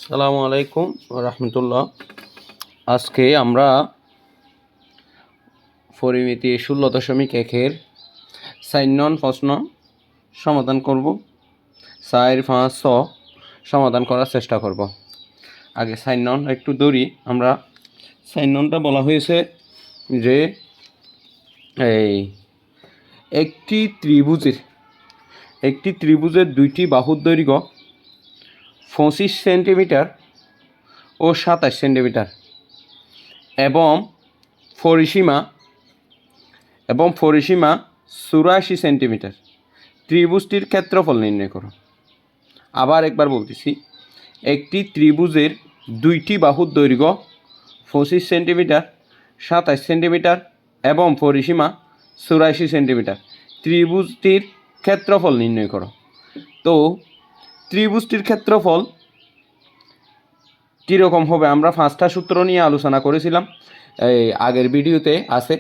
সালামু আলাইকুম রহমতুল্লাহ। আজকে আমরা পরিমিতি 16.1-এর 4 নং প্রশ্ন সমাধান করব। 4, 5, 6 সমাধান করার চেষ্টা করব। আগে 4 নং একটু ধরি। আমরা 4 নংটা বলা হয়েছে যে একটি ত্রিভুজের দুইটি বাহুর দৈর্ঘ্য 25 সেন্টিমিটার ও 27 সেন্টিমিটার এবং পরিসীমা 84 সেন্টিমিটার। ত্রিভুজটির ক্ষেত্রফল নির্ণয় করো। আবার একবার বলতেছি, একটি ত্রিভুজের দুইটি বাহুর দৈর্ঘ্য 25 সেন্টিমিটার, 27 সেন্টিমিটার এবং পরিসীমা 84 সেন্টিমিটার। ত্রিভুজটির ক্ষেত্রফল নির্ণয় করো। তো ত্রিভুজটির ক্ষেত্রফল কীরকম হবে? আমরা 5টা সূত্র নিয়ে আলোচনা করেছিলাম, এই আগের ভিডিওতে আছে।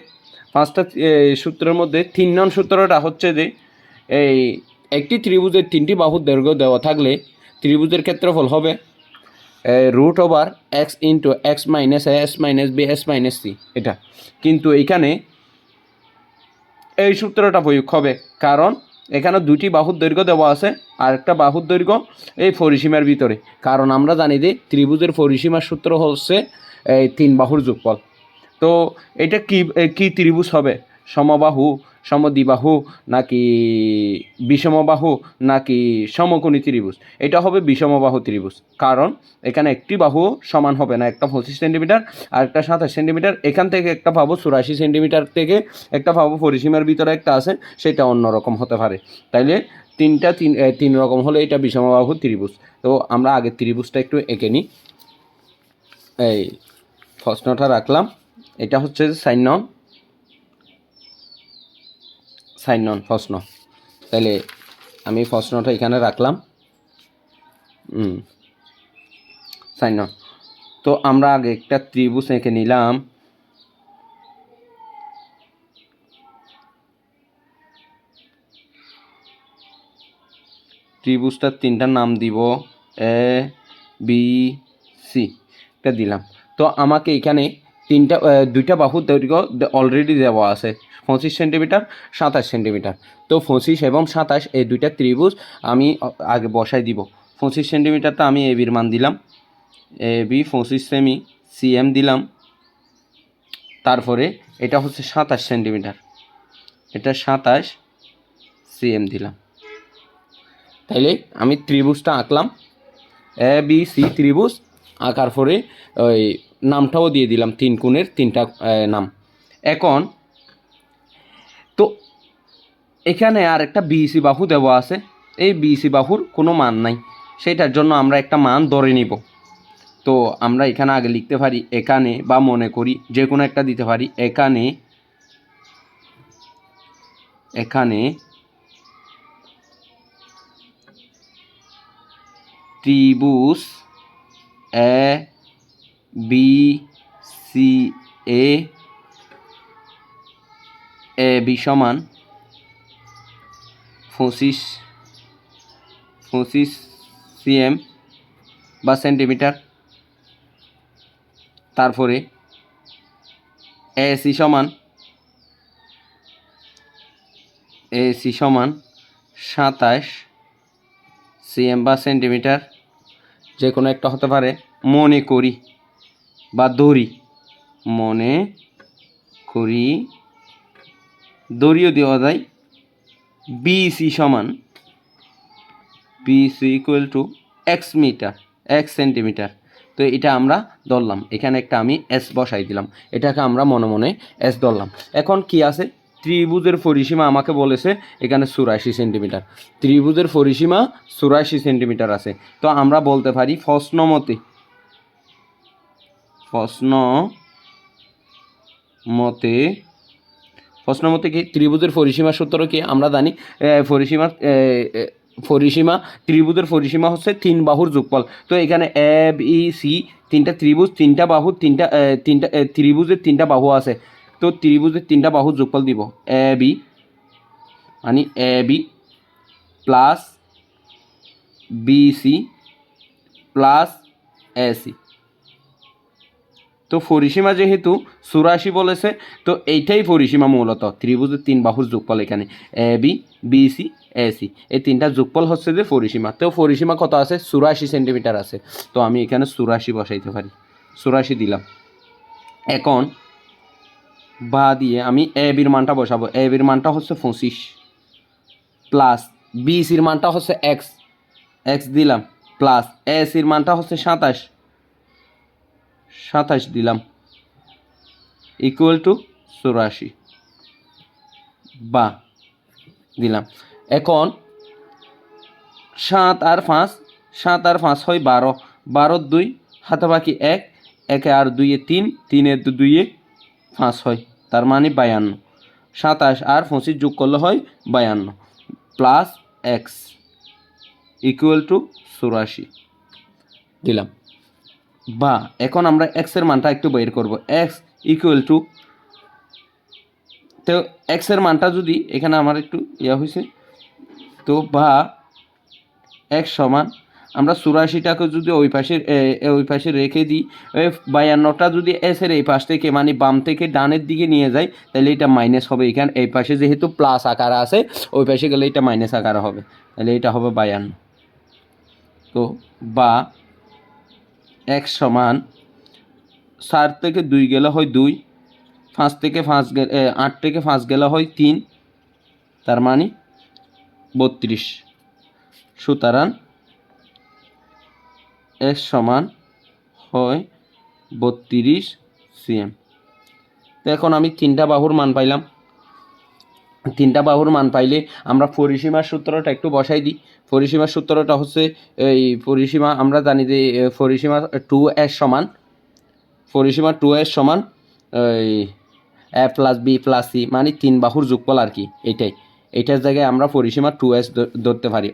5টা সূত্রের মধ্যে 3 নং সূত্রটা হচ্ছে যে একটি ত্রিভুজের 3টি বাহুর দৈর্ঘ্য দেওয়া থাকলে ত্রিভুজের ক্ষেত্রফল হবে √x × x - a s - b s - c। এটা কিন্তু এখানে এই সূত্রটা প্রয়োগ হবে, কারণ এখানে দুটি বাহুর দৈর্ঘ্য দেওয়া আছে আর একটা বাহুর দৈর্ঘ্য এই পরিসীমার ভিতরে। কারণ আমরা জানি যে ত্রিভুজের পরিসীমার সূত্র হচ্ছে 3 বাহুর যোগফল। তো এটা কি ত্রিভুজ হবে? সমবাহু, সমদ্বিবাহু, নাকি বিষমবাহু, নাকি সমকোণী ত্রিভুজ? এটা হবে বিষমবাহু ত্রিভুজ। কারণ এখানে একটি বাহু সমান হবে না, একটা 25 সেন্টিমিটার আর একটা 27 সেন্টিমিটার। এখান থেকে একটা পাবো 84 সেন্টিমিটার, থেকে একটা পাবো পরিসীমার ভিতরে একটা আছে, সেটা অন্যরকম হতে পারে। তাইলে তিন রকম হলে এটা বিষমবাহু ত্রিভুজ। তো আমরা আগে ত্রিভুজটা একটু এঁকে নিই। এই প্রশ্নটা রাখলাম, এটা হচ্ছে 4 নং প্রশ্ন। তাহলে আমি প্রশ্নটা এখানে রাখলাম 4 নং। তো আমরা আগে একটা ত্রিভুজ এঁকে নিলাম। ত্রিভুজটার 3টা নাম দিব, A B C। এটা দিলাম। তো আমাকে এখানে দুইটা বাহুর দৈর্ঘ্য অলরেডি দেওয়া আছে, 25 সেন্টিমিটার, 27 সেন্টিমিটার। তো 25 এবং 27 এই দুইটা ত্রিভুজ আমি আগে বসাই দিব। 25 সেন্টিমিটারটা আমি এবির মান দিলাম, AB 25 সেমি, CM দিলাম। তারপরে এটা হচ্ছে 27 সেন্টিমিটার, এটা 27 CM দিলাম। তাইলে আমি ত্রিভুজটা আঁকলাম, ABC ত্রিভুজ। আঁকার পরে ওই নামটাও দিয়ে দিলাম, 3 কোণের 3টা নাম। এখন তো এখানে আর একটা BC বাহু দেওয়া আছে, এই BC বাহুর কোনো মান নাই, সেটার জন্য আমরা একটা মান ধরে নিব। তো আমরা এখানে আগে লিখতে পারি এখানে, বা মনে করি যে কোনো একটা দিতে পারি। এখানে ত্রিভুজ AB সমান 25 cm বা সেন্টিমিটার। তারপরে AC সমান 27 cm বা সেন্টিমিটার, যে কোনো একটা হতে পারে। মনে করি বা ধরি, মনে করি, দড়িও দেওয়া যায়। BC = x centimetre. তো এটা আমরা ধরলাম, এখানে একটা আমি S বসাই দিলাম, এটাকে আমরা মনে মনে S ধরলাম। এখন কি আছে? ত্রিভুজের পরিসীমা আমাকে বলেছে এখানে 84 সেন্টিমিটার। ত্রিভুজের পরিসীমা 84 সেন্টিমিটার আছে। তো আমরা বলতে পারি প্রশ্ন মতে কি ত্রিভুজের পরিসীমার সূত্র কি আমরা জানি? পরিসীমা ত্রিভুজের পরিসীমা হচ্ছে 3 বাহুর যোগফল। তো এখানে ABC 3টা ত্রিভুজ, 3টা বাহু, ত্রিভুজের 3টা বাহু আছে। তো ত্রিভুজের 3টা বাহুর যোগফল দিব, AB মানে AB plus BC plus AC. তো পরিসীমা যেহেতু 84 বলেছে, তো এইটাই পরিসীমা মূলত ত্রিভুজের 3 বাহুর যোগফল। এখানে A B, B C, AC এই 3টা যোগফল হচ্ছে যে পরিসীমা। তো পরিসীমা কত আছে? 84 সেন্টিমিটার আছে। তো আমি এখানে 84 বসাইতে পারি, 84 দিলাম। এখন বা দিয়ে আমি এ বির মানটা বসাবো। এ বির মানটা হচ্ছে 25 প্লাস বি সির মানটা হচ্ছে এক্স, এক্স দিলাম, প্লাস এ সির মানটা হচ্ছে 27, 27 দিলাম, ইকুয়াল টু 84 বা দিলাম। এখন 7 আর 5, 7 আর 5 হয় 12, 12 2 হাতে বাকি 1, 1 আর 2 3, 3 এর 2 5 হয়, তার মানে 52। 27 আর 25 যোগ করলে হয় 52 প্লাস এক্স ইকুয়াল টু 84 দিলাম। বা এখন আমরা এক্সের মানটা একটু বের করব। এক্স ইকুয়াল টু, তো এক্সের মানটা যদি এখানে আমার একটু ইয়া হয়েছে, তো বা এক্স সমান আমরা 84টাকে যদি ওই পাশে রেখে দিই, 52টা যদি এসের এই পাশ থেকে মানে বাম থেকে ডানের দিকে নিয়ে যাই, তাহলে এটা মাইনাস হবে। এখানে এই পাশে যেহেতু প্লাস আকার আছে, ওই পাশে গেলে এটা মাইনাস আকার হবে, তাহলে এটা হবে 52। তো বা এক্স সমান 4 থেকে 2 গেলে হয় 2, 5 থেকে 5 গেলে 8 থেকে 5 গেলে হয় 3, তার মানে 32। সুতরাং এক্স সমান হয় 32 সিএম। তো এখন আমি 3টা বাহুর মান পাইলাম। 3টা বাহুর মান পাইলে আমরা পরিসীমার সূত্রটা একটু বসাই দিই। পরিসীমার সূত্রটা হচ্ছে এই পরিসীমা আমরা জানি যে পরিসীমা 2s সমান, পরিসীমা 2s সমান এই এ প্লাস বি প্লাস সি মানে 3 বাহুর যোগফল আর কি। এইটার জায়গায় আমরা পরিসীমা 2s ধরতে পারি।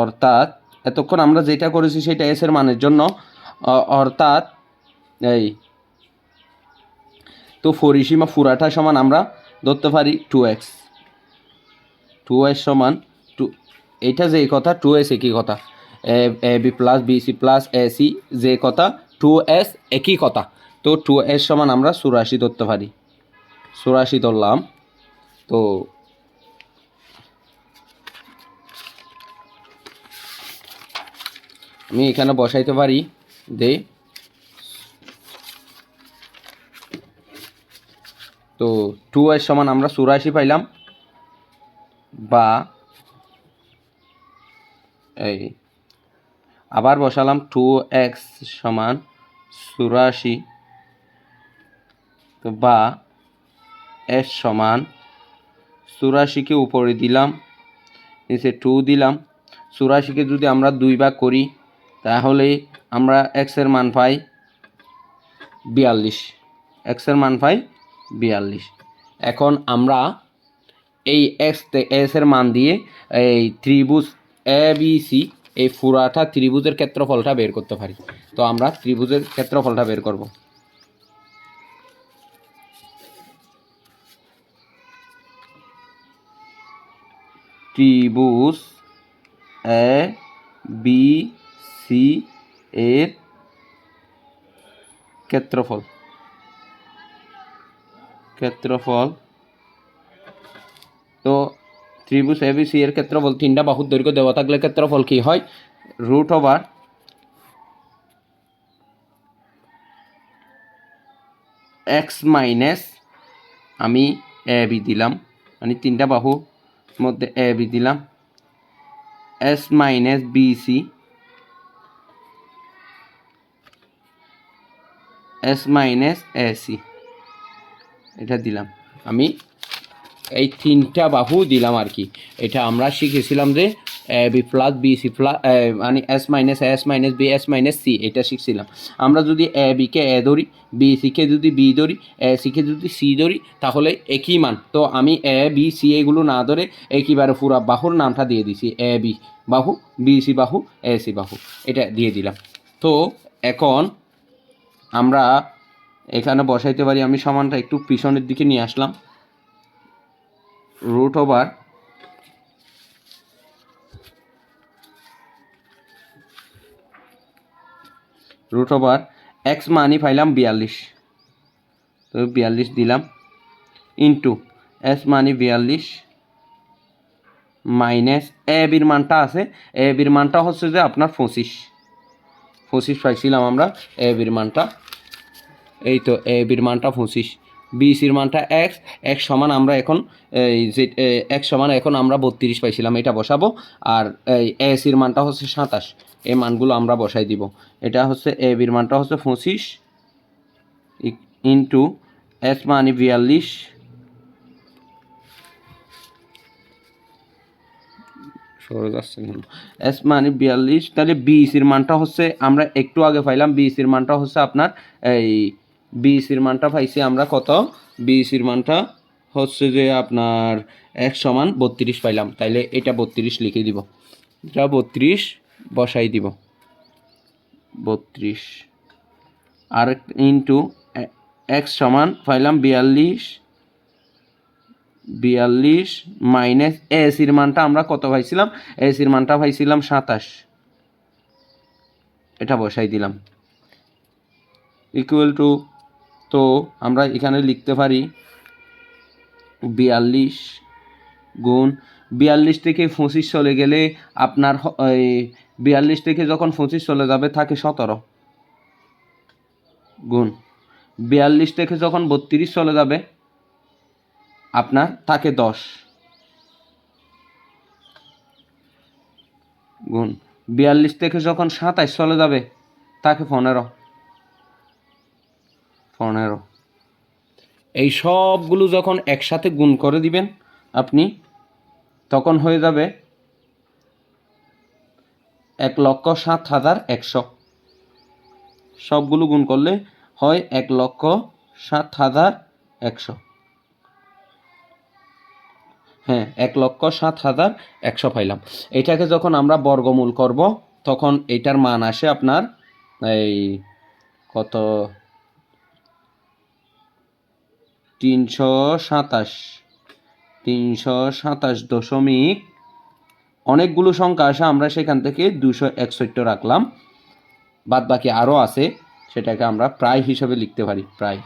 অর্থাৎ এতক্ষণ আমরা যেটা করেছি সেটা এস এর মানের জন্য, অর্থাৎ এই তো পরিসীমা পুরাটা সমান আমরা ধরতে পারি 2x, 2s সমান 2, এইটা যে কথা 2s একই কথা, A B plus B C plus A C যে কথা 2s একই কথা। তো 2s সমান আমরা 84 ধরতে পারি, 84 ধরলাম। তো আমি এখানে বসাইতে পারি যে, তো 2s সমান আমরা 84 পাইলাম, বা এই আবার বসালাম 2x সমান 84, তো বা s সমান 84কে উপরে দিলাম, নিচে 2 দিলাম। 84কে যদি আমরা 2 ভাগ করি তাহলে আমরা x এর মান পাই 42, x এর মান পাই 42। এখন আমরা এই s এর মান দিয়ে এই ত্রিভুজ এ বি সি এই পুরাটা ত্রিভুজের ক্ষেত্রফলটা বের করতে পারি। তো আমরা ত্রিভুজের ক্ষেত্রফলটা বের করব। ত্রিভুজ এ বি সি এর ক্ষেত্রফল, তো ত্রিভুজ এ বি সি এর ক্ষেত্রফল 3টা বাহুর দৈর্ঘ্য দেওয়া থাকলে ক্ষেত্রফল কি হয়? রুট ওভার এক্স মাইনাস, আমি এ বি দিলাম মানে 3টা বাহুর মধ্যে এ বি দিলাম, S minus B C, S minus A C, এটা দিলাম। আমি এই 3টা বাহু দিলাম আর কি। এটা আমরা শিখেছিলাম যে A B plus B C plus মানে S minus B S minus C, এটা শিখছিলাম। আমরা যদি এ বিকে এ ধরি, বি সিকে যদি বি ধরি, এ সিকে যদি সি ধরি, তাহলে একই মান। তো আমি এ বি সি এগুলো না ধরে একইবারে পুরো বাহুর নামটা দিয়ে দিছি, এ বি বাহু, বি সি বাহু, এ সি বাহু, এটা দিয়ে দিলাম। তো এখন আমরা এখানে বসাইতে পারি। আমি সমানটা একটু পিছনের দিকে নিয়ে আসলাম। Root over root over X মানি পাইলাম 42, তো 42 দিলাম ইন্টু এস মানি 42 মাইনাস এ বির মানটা আছে, এ বির মানটা হচ্ছে যে আপনার 25 পাইছিলাম আমরা এ বির মানটা, এই তো এ বির মানটা 25, বি সির মানটা এক্স, এক্স সমান আমরা এখন এই যে এক্স সমান এখন আমরা 32 পাইছিলাম, এটা বসাবো। আর এই এ সির মানটা হচ্ছে 27, এই মানগুলো আমরা বসাই দিব। এটা হচ্ছে এ বির মানটা হচ্ছে 25 ইন্টু এস মানে 42 এস মানে 42, তাহলে বিসির মানটা হচ্ছে আমরা একটু আগে পাইলাম, বিসির মানটা হচ্ছে আপনার এই বিসির মানটা পাইছি আমরা কত, বিসির মানটা হচ্ছে যে আপনার এক সমান 32 পাইলাম, তাইলে এটা 32 লিখে দিব, এটা 32 বসাই দিব 32, আর ইন্টু এক্স সমান পাইলাম 42 মাইনাস এসির মানটা আমরা কত পাইছিলাম, এসির মানটা পাইছিলাম 27, এটা বসাই দিলাম ইকুয়াল টু, তো আমরা এখানে লিখতে পারি 42 গুণ 42 থেকে 25 চলে গেলে আপনার 42 থেকে যখন 25 চলে যাবে থাকে 17 গুণ 42 থেকে যখন 32 চলে যাবে আপনার থাকে 10 গুণ 42 থেকে যখন 27 চলে যাবে থাকে 15। এই সবগুলো যখন একসাথে গুণ করে দিবেন আপনি, তখন হয়ে যাবে 1,07,100, সবগুলো গুণ করলে হয় 1,07,100, হ্যাঁ 1,07,100 পাইলাম। এটাকে যখন আমরা বর্গমূল করব তখন এটার মান আসে আপনার এই কত 327 অনেকগুলো সংখ্যা আসে, আমরা সেখান থেকে 261 রাখলাম, বাদ বাকি আরও আছে, সেটাকে আমরা প্রায় হিসাবে লিখতে পারি প্রায়,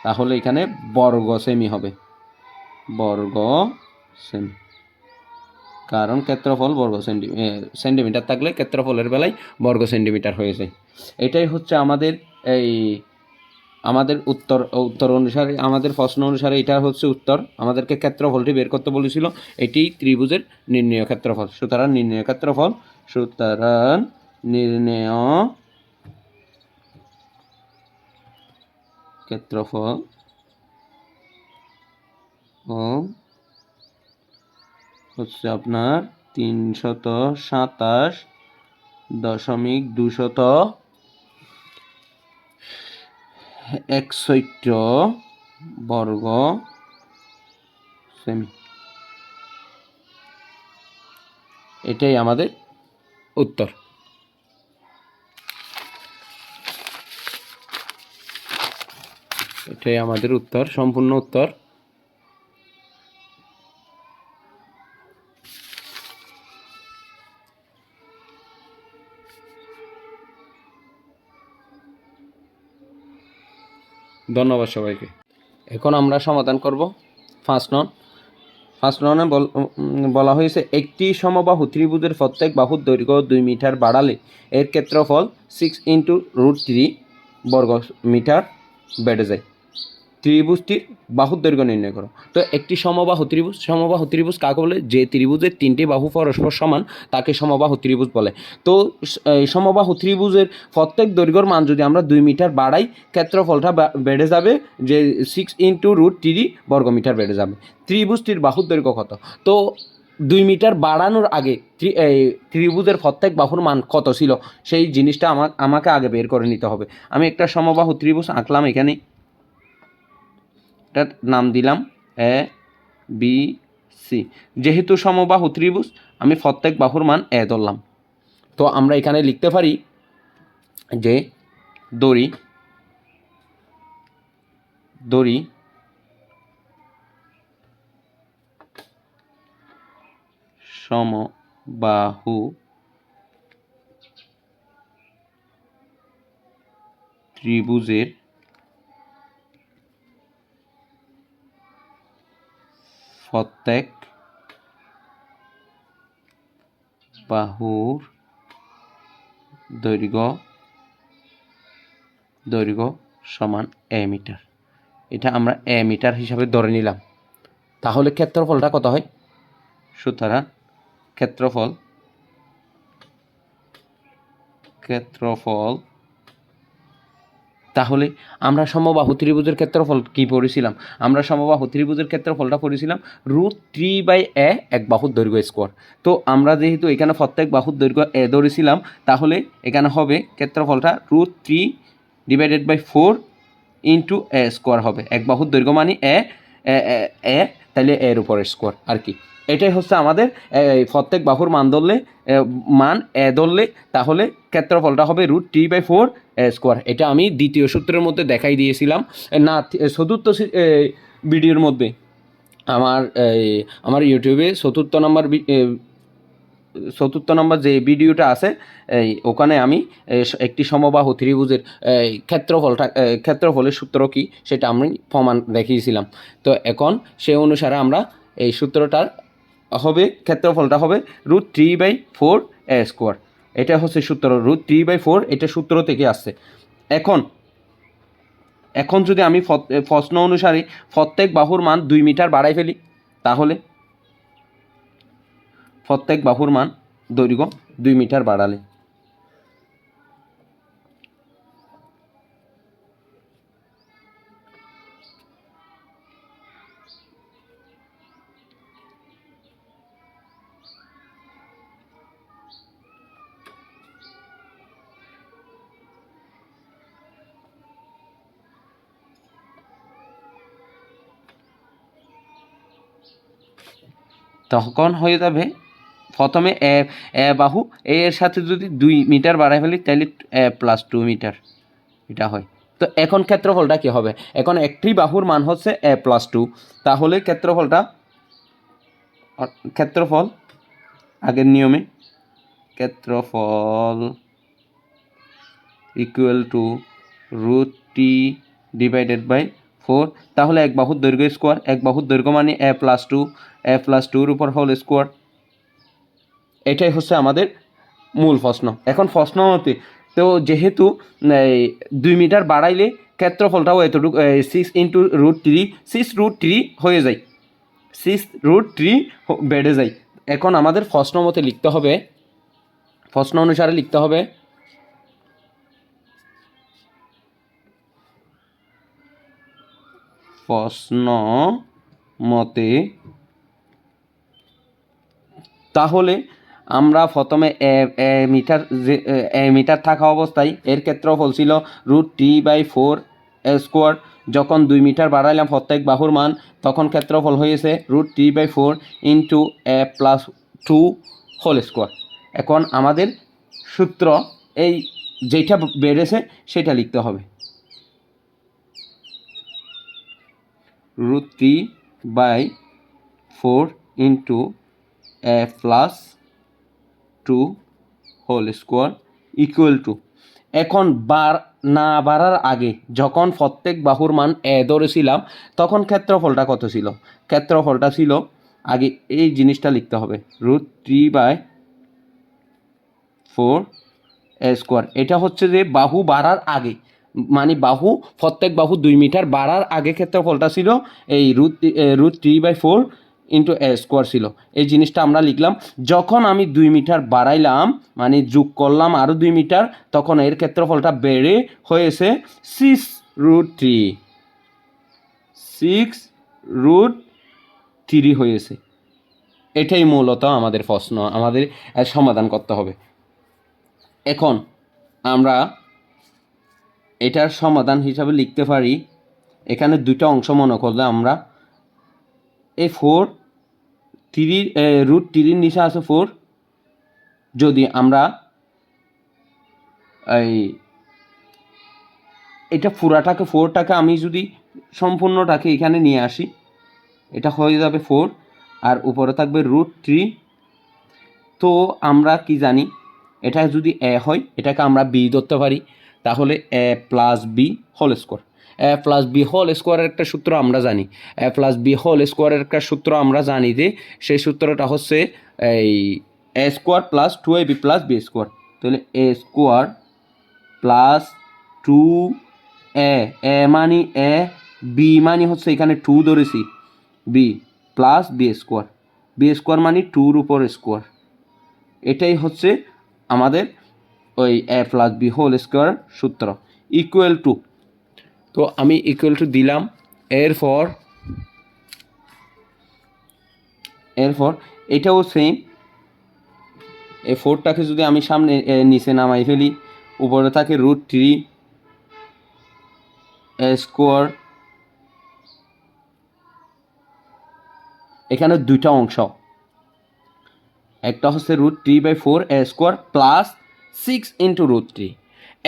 তাহলে এখানে বর্গ সেমি হবে, বর্গ সেমি, কারণ ক্ষেত্রফল বর্গ সেন্টিমিটার থাকলে ক্ষেত্রফলের বেলায় বর্গ সেন্টিমিটার হয়ে যায়। এটাই হচ্ছে আমাদের এই আমাদের উত্তর অনুসারে, আমাদের প্রশ্ন অনুসারে এটা হচ্ছে উত্তর, আমাদেরকে ক্ষেত্রফলটি বের করতে বলেছিল, এটি ত্রিভুজের নির্ণেয় ক্ষেত্রফল। সুতরাং নির্ণেয় ক্ষেত্রফল, সুতরাং নির্ণেয় ক্ষেত্রফল হচ্ছে আপনার 327,261 বর্গ সেমি, এটাই আমাদের উত্তর। এটাই আমাদের উত্তর, সম্পূর্ণ উত্তর। ধন্যবাদ সবাইকে। এখন আমরা সমাধান করব ফার্স্ট ননে বলা হয়েছে একটি সমবাহু ত্রিভুজের প্রত্যেক বাহুর দৈর্ঘ্য 2 মিটার বাড়ালে এর ক্ষেত্রফল 6 × √3 বর্গ মিটার বেড়ে যায়। ত্রিভুজটির বাহুর দৈর্ঘ্য নির্ণয় করো। তো একটি সমবাহু ত্রিভুজ কাকে বলে? যে ত্রিভুজের 3টি বাহু পরস্পর সমান তাকে সমবাহু ত্রিভুজ বলে। তো সমবাহু ত্রিভুজের প্রত্যেক দৈর্ঘ্যর মান যদি আমরা 2 মিটার বাড়াই, ক্ষেত্রফলটা বেড়ে যাবে, যে 6 × √3 বর্গ মিটার বেড়ে যাবে। ত্রিভুজটির বাহুর দৈর্ঘ্য কত? তো 2 মিটার বাড়ানোর আগে ত্রিভুজের প্রত্যেক বাহুর মান কত ছিল সেই জিনিসটা আমাকে আগে বের করে নিতে হবে। আমি একটা সমবাহু ত্রিভুজ আঁকলাম, এখানে এটার নাম দিলাম এ বি সি। যেহেতু সমবাহু ত্রিভুজ আমি প্রত্যেক বাহুর মান এ ধরলাম। তো আমরা এখানে লিখতে পারি যে দড়ি সমবাহু ত্রিভুজের প্রত্যেক বাহুর দৈর্ঘ্য সমান এ মিটার। এটা আমরা এ মিটার হিসাবে ধরে নিলাম। তাহলে ক্ষেত্রফলটা কত হয়? সুতরাং ক্ষেত্রফল তাহলে আমরা সমবাহু ত্রিভুজের ক্ষেত্রফল কি পড়েছিলাম? আমরা সমবাহু ত্রিভুজের ক্ষেত্রফলটা পড়েছিলাম √3/a এক বাহুর দৈর্ঘ্য স্কোয়ার। তো আমরা যেহেতু এখানে প্রত্যেক বাহুর দৈর্ঘ্য এ ধরেছিলাম, তাহলে এখানে হবে ক্ষেত্রফলটা √3/4 ইন্টু এ স্কোয়ার হবে। এক বাহুর দৈর্ঘ্য মানে এ তাহলে এর উপরে স্কোয়ার আর কি। এটাই হচ্ছে আমাদের প্রত্যেক বাহুর মান এ ধরলে তাহলে ক্ষেত্রফলটা হবে √3/4 এ স্কোয়ার। এটা আমি দ্বিতীয় সূত্রের মধ্যে দেখাই দিয়েছিলাম, না চতুর্থ ভিডিওর মধ্যে। আমার ইউটিউবে চতুর্থ নম্বর যে ভিডিওটা আছে ওখানে আমি একটি সমবাহু ত্রিভুজের ক্ষেত্রফলের সূত্র কি সেটা আমি প্রমাণ দেখিয়েছিলাম। তো এখন সে অনুসারে আমরা এই সূত্রটার হবে ক্ষেত্রফলটা হবে √3/4 এ স্কোয়ার। এটা হচ্ছে সূত্র √3/4, এটা সূত্র থেকে আসছে। এখন যদি আমি প্রশ্ন অনুসারে প্রত্যেক বাহুর মান 2 মিটার বাড়াই ফেলি, তাহলে প্রত্যেক বাহুর মান দৈর্ঘ্য 2 মিটার বাড়ালে তখন হয়ে যাবে প্রথমে এ বাহু এর সাথে যদি 2 মিটার বাড়াই ফেলি তাহলে +2 মিটার এটা হয়। তো এখন ক্ষেত্রফলটা কী হবে? এখন একটি বাহুর মান হচ্ছে a+2, তাহলে ক্ষেত্রফল আগের নিয়মে ক্ষেত্রফল ইকুয়াল টু √3/4। তাহলে এক বাহুর দৈর্ঘ্য স্কোয়ার, এক বাহুর দৈর্ঘ্য মানে a+2 উপর হোল স্কোয়ার। এটাই হচ্ছে আমাদের মূল প্রশ্ন। এখন প্রশ্ন মতে তো যেহেতু 2 মিটার বাড়াইলে ক্ষেত্রফলটাও এতটুকু 6 ইন্টু √3 6√3 হয়ে যায়, 6√3 বেড়ে যায়। এখন আমাদের প্রশ্ন মতে লিখতে হবে, প্রশ্ন অনুসারে লিখতে হবে প্রশ্ন মতে। তাহলে আমরা প্রথমে মিটার থাকা অবস্থায় এর ক্ষেত্রফল ছিল √3/4 স্কোয়ার। যখন 2 মিটার বাড়াইলাম প্রত্যেক বাহুর মান, তখন ক্ষেত্রফল হয়েছে √3/4 ইন্টু a+2 হোল স্কোয়ার। এখন আমাদের সূত্র এই যেটা বেড়েছে সেটা লিখতে হবে, √3/4 into a+2 whole square equal to. এখন না বাড়ার আগে যখন প্রত্যেক বাহুর মান এ ধরেছিলাম তখন ক্ষেত্রফলটা কত ছিল? ক্ষেত্রফলটা ছিল, আগে এই জিনিসটা লিখতে হবে, √3/4 এ স্কোয়ার। এটা হচ্ছে যে বাহু বাড়ার আগে, মানে প্রত্যেক বাহু 2 মিটার বাড়ার আগে ক্ষেত্রফলটা ছিল এই √3/4 ইন্টু এ স্কোয়ার ছিল। এই জিনিসটা আমরা লিখলাম। যখন আমি 2 মিটার বাড়াইলাম মানে যোগ করলাম আরও 2 মিটার, তখন এর ক্ষেত্রফলটা বেড়ে হয়েছে 6√3 হয়েছে। এটাই মূলত আমাদের প্রশ্ন, আমাদের সমাধান করতে হবে। এখন আমরা এটার সমাধান হিসাবে লিখতে পারি, এখানে দুটো অংশ মনে করলে আমরা এই √3 নিচে আছে 4, যদি আমরা এটা পুরাটাকে 4টাকে আমি যদি সম্পূর্ণটাকে এখানে নিয়ে আসি, এটা হয়ে যাবে 4 আর উপরে থাকবে √3। তো আমরা কি জানি, এটা যদি এ হয় এটাকে আমরা বি ধরতে পারি। তাহলে এ প্লাস বি হোল স্কোয়ার। এ প্লাস বি হোল স্কোয়ারের একটা সূত্র আমরা জানি, এ প্লাস বি হোল স্কোয়ারের একটা সূত্র আমরা জানি যে সেই সূত্রটা হচ্ছে এই A square plus two A B plus B square. তাহলে A square plus two A, A মানি এ, বি মানি হচ্ছে এখানে টু ধরেছি, B plus B square, B square মানে টুর উপর স্কোয়ার। এটাই হচ্ছে আমাদের ওই A plus B whole square সূত্র। ইকুয়াল টু, তো আমি ইকুয়াল টু দিলাম। এরপর এটাও সেম, এই ফোরটাকে যদি আমি সামনে নিচে নামাই ফেলি, উপরে থাকে রুট থ্রি এ স্কোয়ার। এখানে দুইটা অংশ, একটা হচ্ছে root three by four A square plus six into root three.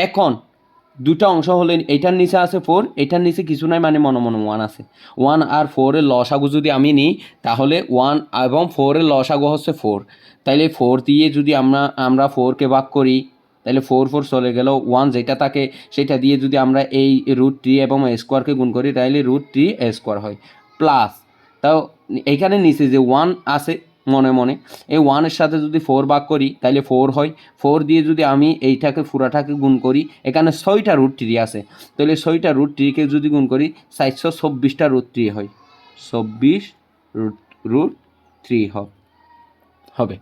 এখন দুটা অংশ হলে এটার নিচে আছে ফোর, এটার নিচে কিছু নাই মানে মনে মনে ওয়ান আছে। ওয়ান আর ফোরের লসাগু যদি আমি নিই তাহলে ওয়ান এবং ফোরের লসাগু হচ্ছে ফোর, তাইলে ফোর দিয়ে যদি আমরা ফোরকে ভাগ করি তাহলে ফোর ফোর চলে গেল, ওয়ান যেটা থাকে সেটা দিয়ে যদি আমরা এই রুট থ্রি এবং স্কোয়ারকে গুণ করি তাহলে রুট থ্রি স্কোয়ার হয় প্লাস। তাও এইখানে নিচে যে ওয়ান আছে মনে মনে, এই ওয়ানের সাথে যদি ফোর ভাগ করি তাহলে ফোর হয়, ফোর দিয়ে যদি আমি এইটাকে পুরাটাকে গুণ করি, এখানে ছয়টা রুট থ্রি আছে, তাহলে ছয়টা রুট থ্রিকে যদি গুণ করি 424টা রুট থ্রি হয়, 24 রুট থ্রি হবে।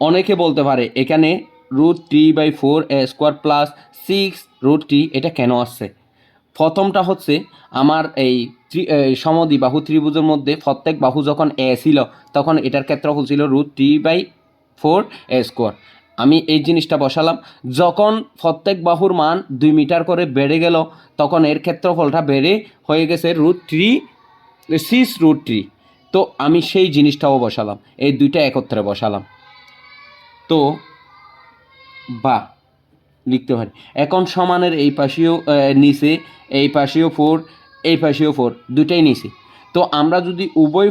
অনেকে বলতে পারে এখানে root three by four A square plus six root three এটা কেন আসছে? প্রথমটা হচ্ছে আমার এই সমদ্বিবাহু ত্রিভুজের মধ্যে প্রত্যেক বাহু যখন এ ছিল তখন এটার ক্ষেত্রফল ছিল root three by four A square. আমি এই জিনিসটা বসালাম, যখন প্রত্যেক বাহুর মান 2 মিটার করে বেড়ে গেল তখন এর ক্ষেত্রফলটা বেড়ে হয়ে গেছে root three six root three. তো আমি সেই জিনিসটাও বসালাম, এই দুইটা একত্রে বসালাম, তো বা লিখতে পারি। এখন সমানের এই পাশেও নিচে, এই পাশেও ফোর, এই পাশেও ফোর, দুটাই নিচে। তো আমরা যদি উভয়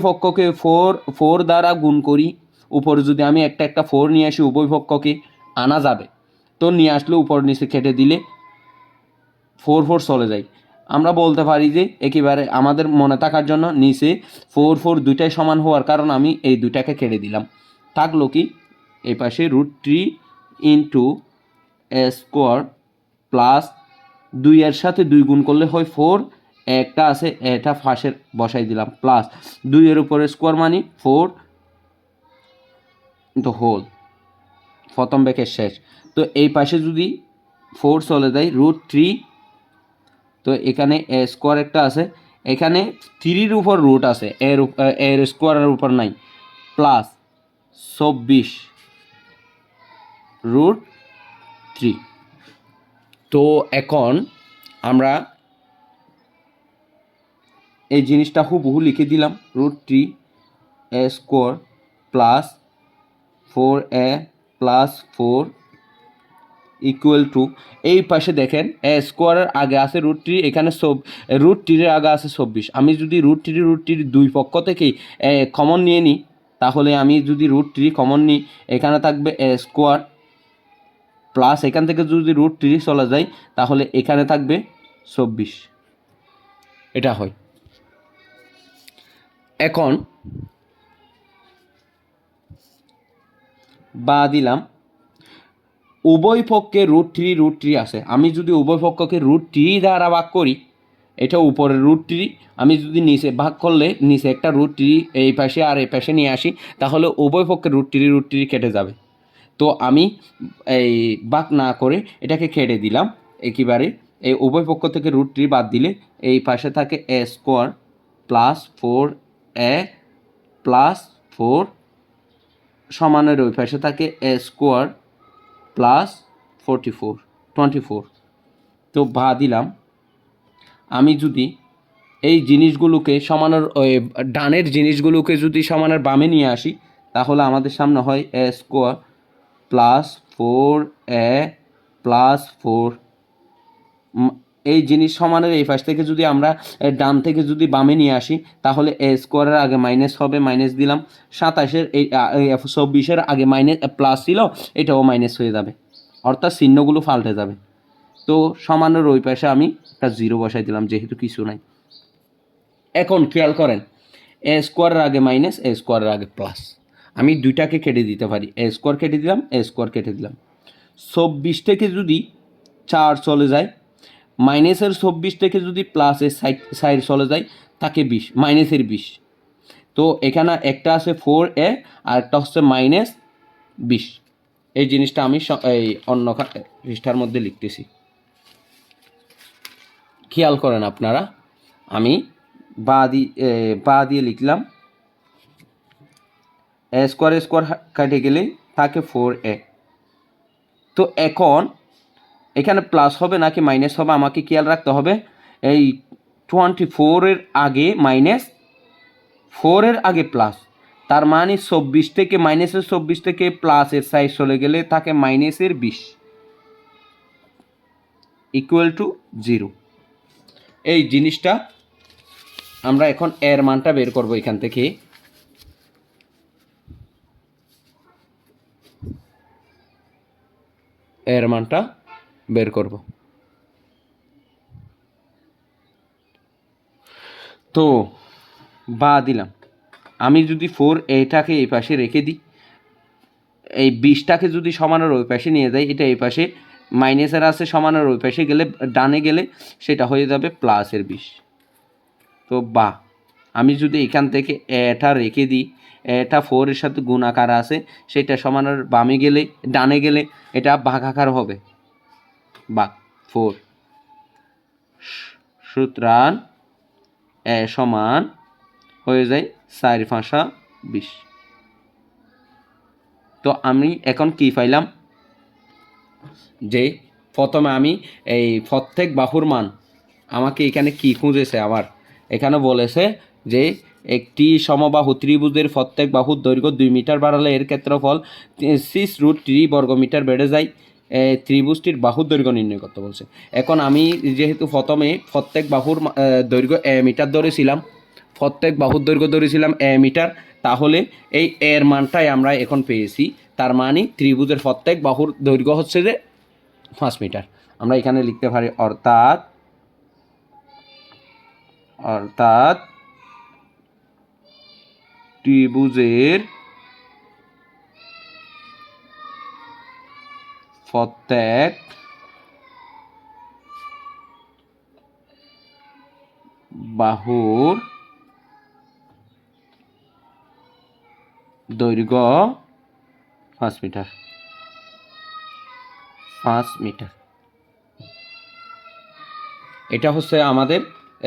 পক্ষকে ফোর ফোর দ্বারা গুণ করি, উপরে যদি আমি একটা একটা ফোর নিয়ে আসি উভয় পক্ষকে আনা যাবে, তো নিয়ে আসলে উপর নিচে কেটে দিলে ফোর ফোর চলে যায়। আমরা বলতে পারি যে একেবারে আমাদের মনে থাকার জন্য নিচে ফোর ফোর দুইটাই সমান হওয়ার কারণ আমি এই দুইটাকে কেটে দিলাম, থাকলো কি এই পাশে রুট থ্রি ইন্টু এ স্কোয়ার প্লাস 2 এর সাথে 2 গুণ করলে হয় ফোর, একটা আছে এটা ফাঁসের বসাই দিলাম প্লাস 2 এর উপরে স্কোয়ার মানে ফোর ইন্টু হোল, প্রথম ব্যাকের শেষ। তো এই পাশে যদি ফোর চলে যায় রুট থ্রি, তো এখানে এ স্কোয়ার একটা আছে, এখানে থ্রির উপর রুট আছে, এর স্কোয়ারের উপর নাই, প্লাস 24 রুট থ্রি। তো এখন আমরা এই জিনিসটা হুবহু লিখে দিলাম, root three A square plus four A plus four equal to, এই পাশে দেখেন এ স্কোয়ারের আগে আছে রুট থ্রি, এখানে রুট থ্রির আগে আছে 24। আমি যদি রুট থ্রি দুই পক্ষ থেকেই কমন নিয়ে নিই, তাহলে আমি যদি রুট থ্রি কমন নিই এখানে থাকবে এ স্কোয়ার প্লাস এখান থেকে যদি রুট থ্রি চলে যায় তাহলে এখানে থাকবে 24, এটা হয়। এখন বা দিলাম, উভয় পক্ষে রুট থ্রি আছে, আমি যদি উভয় পক্ষকে রুট থ্রি দ্বারা ভাগ করি, এটা উপরে রুট থ্রি, আমি যদি নিচে ভাগ করলে নিচে একটা রুট থ্রি এই পাশে আর এই পাশে নিয়ে আসি তাহলে উভয় পক্ষে রুট থ্রি কেটে যাবে। তো আমি এই ভাগ না করে এটাকে কেটে দিলাম একেবারে, এই উভয় পক্ষ থেকে রুট থ্রি বাদ দিলে এই পাশে থাকে এ square plus four A plus four সমানের ওই পাশে থাকে এ স্কোয়ার প্লাস 24। তো ভা দিলাম, আমি যদি এই জিনিসগুলোকে সমানের ডানের জিনিসগুলোকে যদি সমানের বামে নিয়ে আসি তাহলে আমাদের সামনে হয় এ square plus four A plus four এই জিনিস সমানের এই পাশ থেকে যদি আমরা ডান থেকে যদি বামে নিয়ে আসি তাহলে এ স্কোয়ারের আগে মাইনাস হবে, মাইনাস দিলাম। 27-এর এই 24-এর আগে মাইনাস প্লাস ছিল, এটাও মাইনাস হয়ে যাবে, অর্থাৎ চিহ্নগুলো পাল্টে যাবে। তো সমানের ওই পাশে আমি একটা 0 বসাই দিলাম যেহেতু কিছু নাই। এখন খেয়াল করেন, এ স্কোয়ারের আগে মাইনাস, এ স্কোয়ারের আগে প্লাস, আমি দুইটাকে কেটে দিতে পারি, এ স্কোয়ার কেটে দিলাম, এ স্কোয়ার কেটে দিলাম। 24 থেকে যদি 4 চলে যায়, মাইনাসের 24 থেকে যদি প্লাসের সাইড চলে যায় তাকে 20, মাইনাসের 20। তো এখানে একটা আছে 4a আর একটা হচ্ছে -20। এই জিনিসটা আমি এই অন্য পৃষ্ঠার মধ্যে লিখতেছি, খেয়াল করেন আপনারা। আমি বা দিয়ে লিখলাম, এ স্কোয়ার কাটে গেলে থাকে 4a। তো এখন এখানে প্লাস হবে নাকি মাইনাস হবে আমাকে খেয়াল রাখতে হবে। এই 24-এর আগে মাইনাস, 4-এর আগে প্লাস, তার মানে 24 থেকে মাইনাসের 24 থেকে প্লাসের সাইড চলে গেলে থাকে মাইনাসের 20 ইকুয়াল টু 0। এই জিনিসটা আমরা এখন এর মানটা বের করব এখান থেকে। এর মানটা বের করব। তো বা দিলাম, আমি যদি 4 এটাকে এই পাশে রেখে দিই, এই 20টাকে যদি সমানের ওই পাশে নিয়ে যাই, এটা এই পাশে মাইনাসের আছে, সমানের ওই পাশে গেলে ডানে গেলে সেটা হয়ে যাবে প্লাসের 20। তো বা আমি যদি এখান থেকে এটা রেখে দিই, এটা 4-এর সাথে গুণাকার আছে, সেটা সমানের বামে গেলে ডানে গেলে এটা ভাগাকার হবে, বা 4। সুতরাং এ সমান হয়ে যায় 4×5=20। তো আমি এখন কি পাইলাম, যে প্রথমে আমি এই প্রত্যেক বাহুর মান, আমাকে এখানে কি খুঁজেছে, আবার এখানে বলেছে যে একটি সমবাহু ত্রিভুজের প্রত্যেক বাহুর দৈর্ঘ্য 2 মিটার বাড়ালে এর ক্ষেত্রফল 6√3 বর্গমিটার বেড়ে যায়। ত্রিভুজটির বাহুর দৈর্ঘ্য নির্ণয় করতে বলছে। এখন আমি যেহেতু প্রথমে প্রত্যেক বাহুর দৈর্ঘ্য মিটার ধরেছিলাম, প্রত্যেক বাহুর দৈর্ঘ্য ধরেছিলাম মিটার, তাহলে এই এর মানটাই আমরা এখন পেয়েছি। তার মানে ত্রিভুজের প্রত্যেক বাহুর দৈর্ঘ্য হচ্ছে যে 5 মিটার। আমরা এখানে লিখতে পারি অর্থাৎ ত্রিভুজের প্রত্যেক বাহুর দৈর্ঘ্য 5 মিটার। 5 মিটার, এটা হচ্ছে আমাদের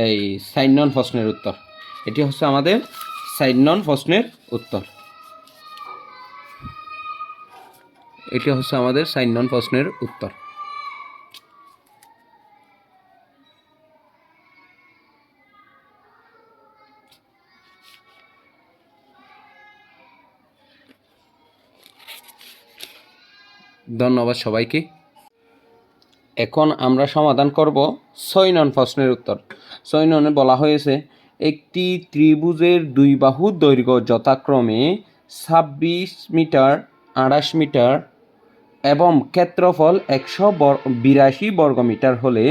এই 4 নং প্রশ্নের উত্তর। এটি হচ্ছে আমাদের 4 নং প্রশ্নের উত্তর। এটি হচ্ছে আমাদের 4 নং প্রশ্নের উত্তর। ধন্যবাদ সবাইকে। এখন আমরা সমাধান করব 6 নং প্রশ্নের উত্তর। 6 নংয়ে বলা হয়েছে, একটি ত্রিভুজের দুই বাহুর দৈর্ঘ্য যথাক্রমে 26 মিটার, 28 মিটার এবং ক্ষেত্রফল 182 বর্গমিটার হলে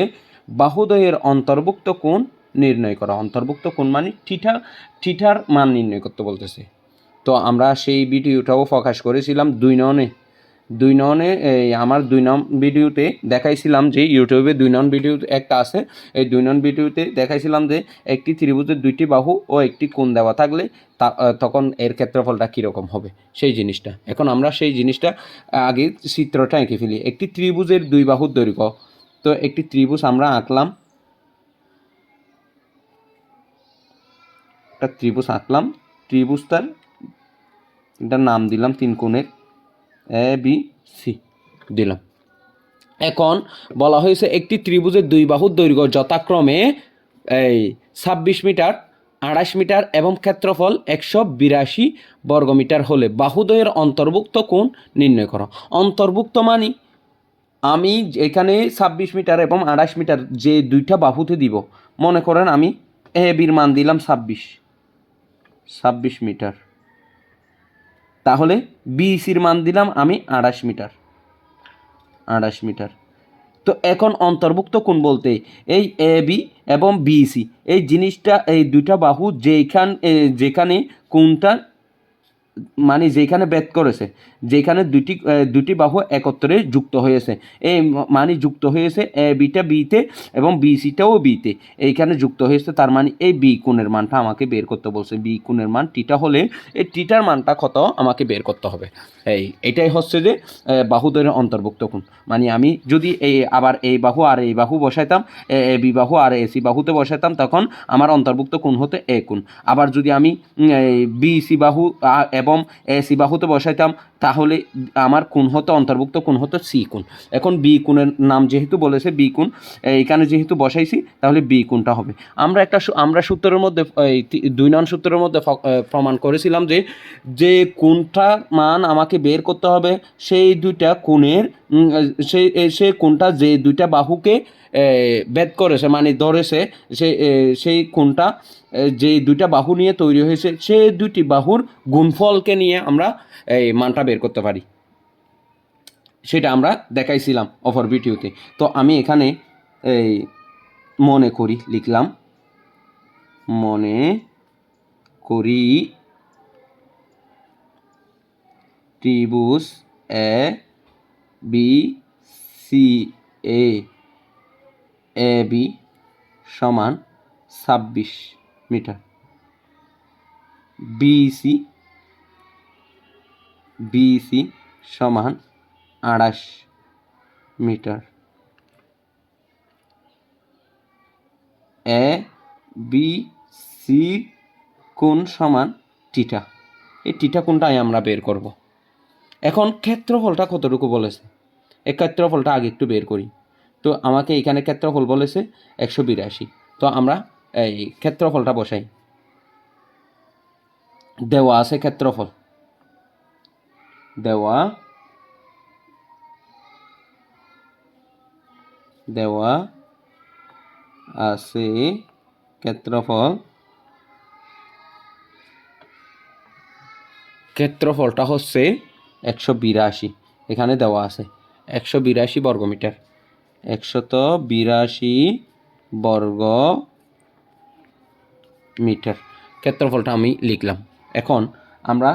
বাহুদ্বয়ের অন্তর্ভুক্ত কোণ নির্ণয় করা। অন্তর্ভুক্ত কোণ মানে থিটার মান নির্ণয় করতে বলতেছে। তো আমরা সেই ভিডিওটাও প্রকাশ করেছিলাম 2 নংয়ে। 2 নংয়ে আমার 2 নং ভিডিওতে দেখাইছিলাম যে ইউটিউবে 2 নং ভিডিও একটা আছে, এই 2 নং ভিডিওতে দেখাইছিলাম যে একটি ত্রিভুজের 2টি বাহু ও একটি কোণ দেওয়া থাকলে তখন এর ক্ষেত্রফলটা কীরকম হবে সেই জিনিসটা। এখন আমরা সেই জিনিসটা আগে চিত্রটা এঁকে ফেলি। একটি ত্রিভুজের 2 বাহুর দৈর্ঘ্য, তো একটি ত্রিভুজ আমরা আঁকলাম, একটা ত্রিভুজ আঁকলাম, ত্রিভুজটার এটার নাম দিলাম 3 কোণের ABC দিলাম। এখন বলা হয়েছে একটি ত্রিভুজের 2 বাহুর দৈর্ঘ্য যথাক্রমে এই 26 মিটার, 28 মিটার এবং ক্ষেত্রফল 182 বর্গমিটার হলে বাহুদ্বয়ের অন্তর্ভুক্ত কোণ নির্ণয় করো। অন্তর্ভুক্ত মানে আমি এখানে 26 মিটার এবং 28 মিটার যে দুইটা বাহুতে দিব, মনে করেন আমি এ বির মান দিলাম 26 মিটার, তাহলে বিসির মান দিলাম আমি 28 মিটার। তো এখন অন্তর্ভুক্ত কোণ বলতে এই এ বি এবং বিসি এই জিনিসটা, এই দুইটা বাহু যেখানে কোণটা মানে যেখানে বেদ করেছে, যেখানে দুটি বাহু একত্রে যুক্ত হয়েছে, এই মানে যুক্ত হয়েছে এ বিটা বিতে এবং বিসিটাও বিতে, এইখানে যুক্ত হয়েছে, তার মানে এই বি কোণের মানটা আমাকে বের করতে বলছে। বি কোণের মান টিটা হলে এই টিটার মানটা কত আমাকে বের করতে হবে। এটাই হচ্ছে যে বাহুদ্বয়ের অন্তর্ভুক্ত কোণ। মানে আমি যদি আবার এই বাহু আর এই বাহু বসাইতাম, এ বি বাহু আর এসি বাহুতে বসাইতাম, তখন আমার অন্তর্ভুক্ত কোণ হতে এ কোণ। আবার যদি আমি বিসি বাহু এবং এসি বাহুতে বসাইতাম, তাহলে আমার কোণ হতো অন্তর্ভুক্ত কোণ হতো সি কোণ। এখন বি কোণের নাম যেহেতু বলেছে বি কোণ, এখানে যেহেতু বসাইছি, তাহলে বি কোণটা হবে। আমরা সূত্রের মধ্যে 2 নং সূত্রের মধ্যে প্রমাণ করেছিলাম যে কোণটা মান আমাকে বের করতে হবে সেই দুইটা কোণের, সেই কোণটা যে দুইটা বাহুকে বেদ করেছে মানে ধরেছে, সেই কোণটা যে দুইটা বাহু নিয়ে তৈরি হয়েছে, সেই দুইটি বাহুর গুণফলকে নিয়ে আমরা এই মানটা বের করতে পারি। সেটা আমরা দেখাইছিলাম অপর ভিডিওতে। তো আমি এখানে এই মনে করি লিখলাম, মনে করি ত্রিভুজ A B C A B সমান 26 মিটার, বিসি সমান 28 মিটার, এ বি সি কোণ সমান টিটা। এই টিটা কোণটাই আমরা বের করব। এখন ক্ষেত্রফলটা কতটুকু বলেছে, এই ক্ষেত্রফলটা আগে একটু বের করি। তো আমাকে এখানে ক্ষেত্রফল বলেছে 182। তো আমরা এই ক্ষেত্রফলটা বসাই। দেওয়া আছে ক্ষেত্রফল, দেওয়া আছে ক্ষেত্রফল, ক্ষেত্রফলটা হচ্ছে 182। এখানে দেওয়া আছে 182 বর্গমিটার, 182 বর্গ মিটার ক্ষেত্রফলটা আমি লিখলাম। এখন আমরা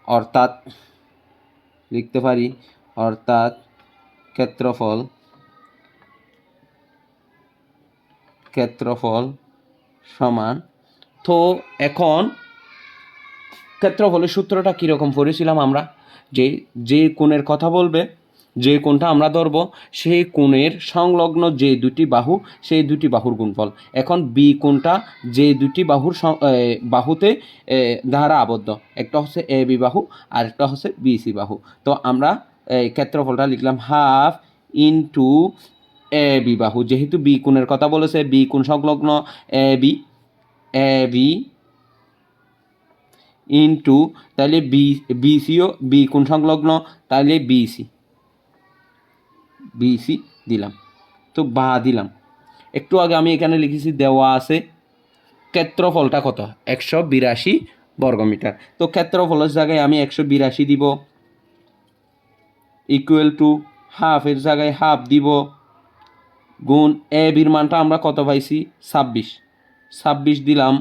অর্থাৎ লিখতে পারি, অর্থাৎ ক্ষেত্রফল সমান। তো এখন ক্ষেত্রফলের সূত্রটা কীরকম পড়েছিলাম আমরা, যে কোণের কথা বলবে, যে কোণটা আমরা ধরবো, সেই কোণের সংলগ্ন যে দুটি বাহু, সেই দুটি বাহুর গুণফল। এখন বি কোণটা যে দুটি বাহুতে দ্বারা আবদ্ধ, একটা হচ্ছে এ বি বাহু আর একটা হচ্ছে বিসি বাহু। তো আমরা ক্ষেত্রফলটা লিখলাম হাফ ইন্টু এ বি বাহু, যেহেতু বি কোণের কথা বলেছে, বি কোণ সংলগ্ন এ বি ইন্টু, তাহলে বিসিও বি কোণ সংলগ্ন, তাহলে বিসি দিলাম। তো বা দিলাম। একটু আগে আমি এখানে লিখেছি দেওয়া আছে ক্ষেত্রফলটা কত, 182 বর্গমিটার। তো ক্ষেত্রফলের জায়গায় আমি 182 দিব, ইকুয়াল টু হাফের জায়গায় হাফ দিব, গুণ এ বির মানটা আমরা কত পাইছি 26 দিলাম,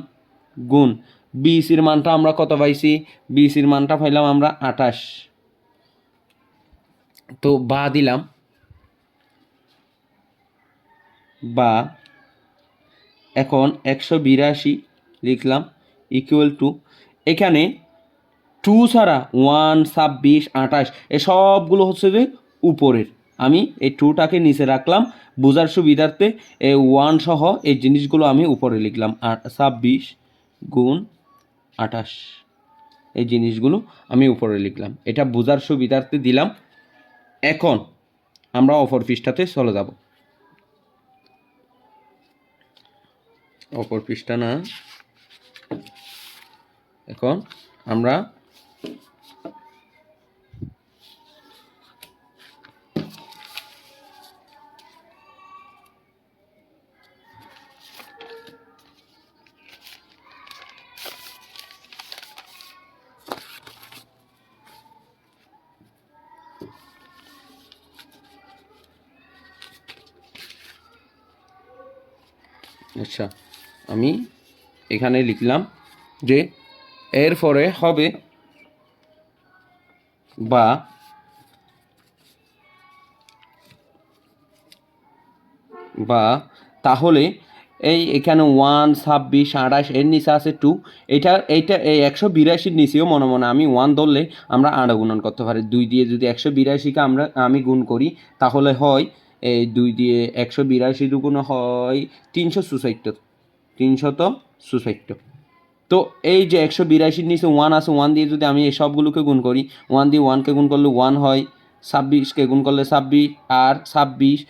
গুণ বিসির মানটা আমরা কত পাইছি, বিসির মানটা পাইলাম আমরা 28। তো বা দিলাম, বা এখন 182 লিখলাম, ইকুয়াল টু এখানে 2 ছাড়া 1, 26, 28 এসবগুলো হচ্ছে যে উপরের, আমি এই 2টাকে নিচে রাখলাম বোঝার সুবিধার্থে। এই 1 সহ এই জিনিসগুলো আমি উপরে লিখলাম, 26 গুণ 28 এই জিনিসগুলো আমি উপরে লিখলাম, এটা বোঝার সুবিধার্থে দিলাম। এখন আমরা অপর পৃষ্ঠাতে চলে যাব। অপর পৃষ্ঠা না, এখন আমরা আচ্ছা, আমি এখানে লিখলাম যে এরপরে হবে বা বা তাহলে এখানে 1, 26, 28 এর নিচে আছে 2, এইটা এই 182-র নিচেও মনে মনে আমি 1 ধরলে আমরা আড়া গুণন করতে পারি। 2 দিয়ে যদি 182কে আমি গুণ করি তাহলে হয় এই 2 দিয়ে 182 দুগুণ হয় 364, 364। তো এই যে 182-র নিচে 1 আছে, 1 দিয়ে যদি আমি এই সবগুলোকে গুণ করি, 1 দিয়ে 1কে গুণ করলে 1 হয়, 26কে গুণ করলে 26, আর 26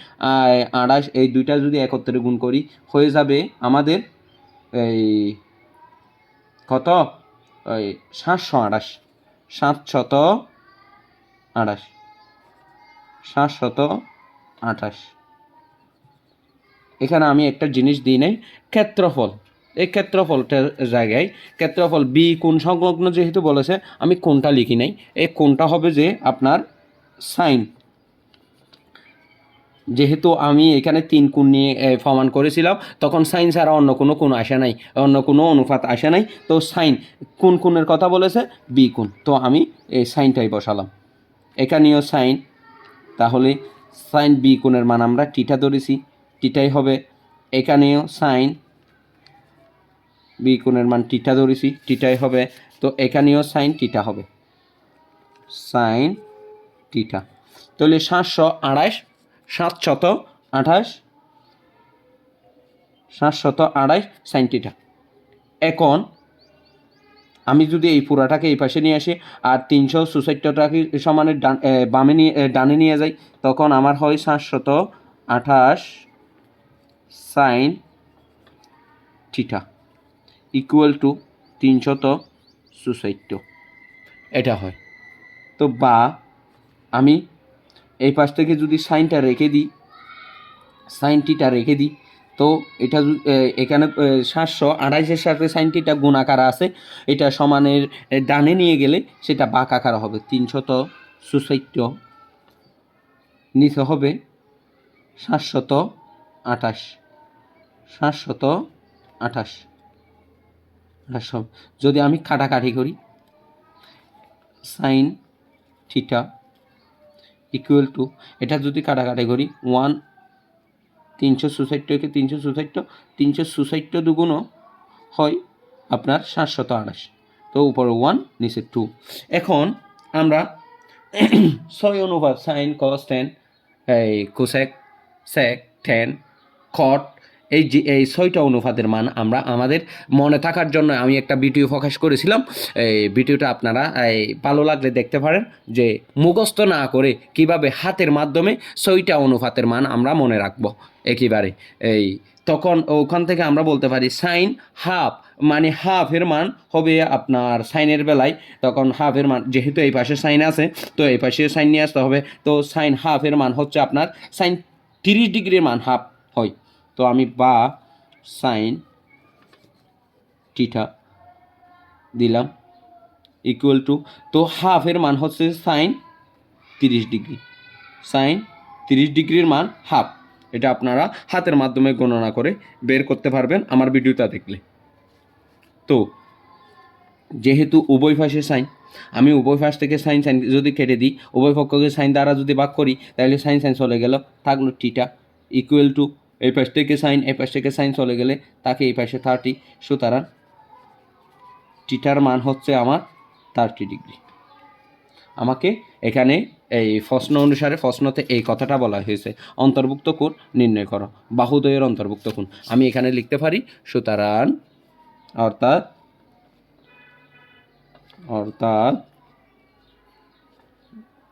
28 এই দুইটা যদি একত্রে গুণ করি হয়ে যাবে আমাদের এই কত, ওই 728, 728, 728। এখানে আমি একটা জিনিস দিই নাই, ক্ষেত্রফল। এই ক্ষেত্রফলটার জায়গায় ক্ষেত্রফল বি কোণ সংলগ্ন যেহেতু বলেছে আমি কোণটা লিখি নাই। এই কোণটা হবে যে আপনার সাইন, যেহেতু আমি এখানে 3 কোণ নিয়ে প্রমাণ করেছিলাম তখন সাইন ছাড়া অন্য কোনো কোণ আসে নাই, অন্য কোনো অনুপাত আসে নাই। তো সাইন কোন কোণের কথা বলেছে, বি কোণ, তো আমি এই সাইনটাই বসালাম। এখানেও সাইন, তাহলে সাইন বি কোণের মান আমরা টিটা ধরেছি, টিটাই হবে। এখানেও সাইন বি কোণের মান টিটা ধরেছি, টিটাই হবে। তো এখানেও সাইন টিটা হবে, সাইন টিটা। তাহলে 728, 728, 728 সাইন টিটা। এখন আমি যদি এই পুরাটাকে এই পাশে নিয়ে আসি আর 364টাকে সমানের বামে নিয়ে ডানে নিয়ে যাই, তখন আমার হয় 728 সাইন থিটা ইকুয়াল টু 364, এটা হয়। তো বা আমি এই পাশ থেকে যদি সাইনটা রেখে দিই, সাইন টিটা রেখে দিই, তো এটা এখানে 728-এর সাথে সাইন টিটা গুণাকার আছে, এটা সমানের ডানে নিয়ে গেলে সেটা বাঁকাকার হবে। 364 নিচে হবে 728, 728। যদি আমি কাটাকাটি করি, সাইন থিটা ইকুয়াল টু, এটা যদি কাটাকাটি করি 1, 364কে 364, 364 দুগুণও হয় আপনার 728, তো উপরে 1 নিচে 2। এখন আমরা 6 অনুপাত সাইন কস টেন, এই কোসেক সেক টেন কট, এই 6টা অনুপাতের মান আমরা আমাদের মনে থাকার জন্য আমি একটা ভিডিও প্রকাশ করেছিলাম। এই ভিডিওটা আপনারা ভালো লাগলে দেখতে পারেন, যে মুখস্থ না করে কিভাবে হাতের মাধ্যমে 6টা অনুপাতের মান আমরা মনে রাখবো একেবারে। এই তখন ওখান থেকে আমরা বলতে পারি সাইন হাফ, মানে হাফের মান হবে আপনার সাইনের বেলায়, তখন হাফের মান যেহেতু এই পাশে সাইন আছে তো এই পাশে সাইন নিয়ে আসতে হবে। তো সাইন হাফের মান হচ্ছে আপনার সাইন 30 ডিগ্রির মান হাফ হয়। তো আমি বা সাইন টিটা দিলাম ইকুয়াল টু, তো হাফের মান হচ্ছে সাইন 30 ডিগ্রি, সাইন 30 ডিগ্রির মান হাফ। এটা আপনারা হাতের মাধ্যমে গণনা করে বের করতে পারবেন আমার ভিডিওটা দেখলে। তো যেহেতু উভয় পাশে সাইন, আমি উভয় পাশ থেকে সাইন সাইন যদি কেটে দিই, উভয় পক্ষকে সাইন দ্বারা যদি ভাগ করি, তাহলে সাইন সাইন চলে গেল, থাকলো টিটা ইকুয়াল টু, এই পাশ থেকে সাইন এই পাশ থেকে সাইন চলে গেলে তাকে এই পাশে 30, সুতরাং টিটার মান হচ্ছে আমার 30 ডিগ্রি। আমাকে এখানে এই প্রশ্ন অনুসারে প্রশ্নতে এই কথাটা বলা হয়েছে, অন্তর্ভুক্ত কোণ নির্ণয় করো, বাহুদ্বয়ের অন্তর্ভুক্ত কোণ। আমি এখানে লিখতে পারি সুতরাং অর্থাৎ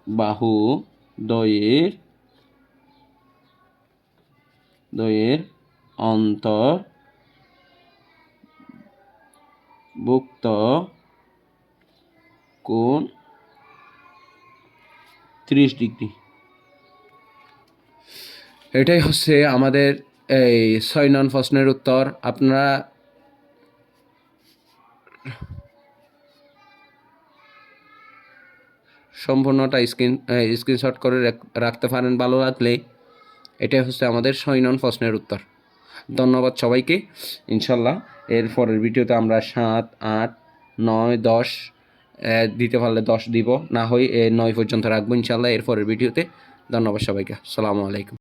বাহু দ্বয়ের অন্তর্ভুক্ত কোণ 30 ডিগ্রি। এটাই হচ্ছে আমাদের এই 6 নং প্রশ্নের উত্তর। আপনারা সম্পূর্ণটা স্ক্রিনশট করে রাখতে পারেন ভালো লাগলে। এটাই হচ্ছে আমাদের 6 নং প্রশ্নের উত্তর। ধন্যবাদ সবাইকে। ইনশাল্লাহ এর পরের ভিডিওতে আমরা 7, 8, 9, 10 দিতে পারলে 10 দিব, না হয় 9 পর্যন্ত রাখবো ইনশাল্লাহ এর পরের ভিডিওতে। ধন্যবাদ সবাইকে। আসসালামু আলাইকুম।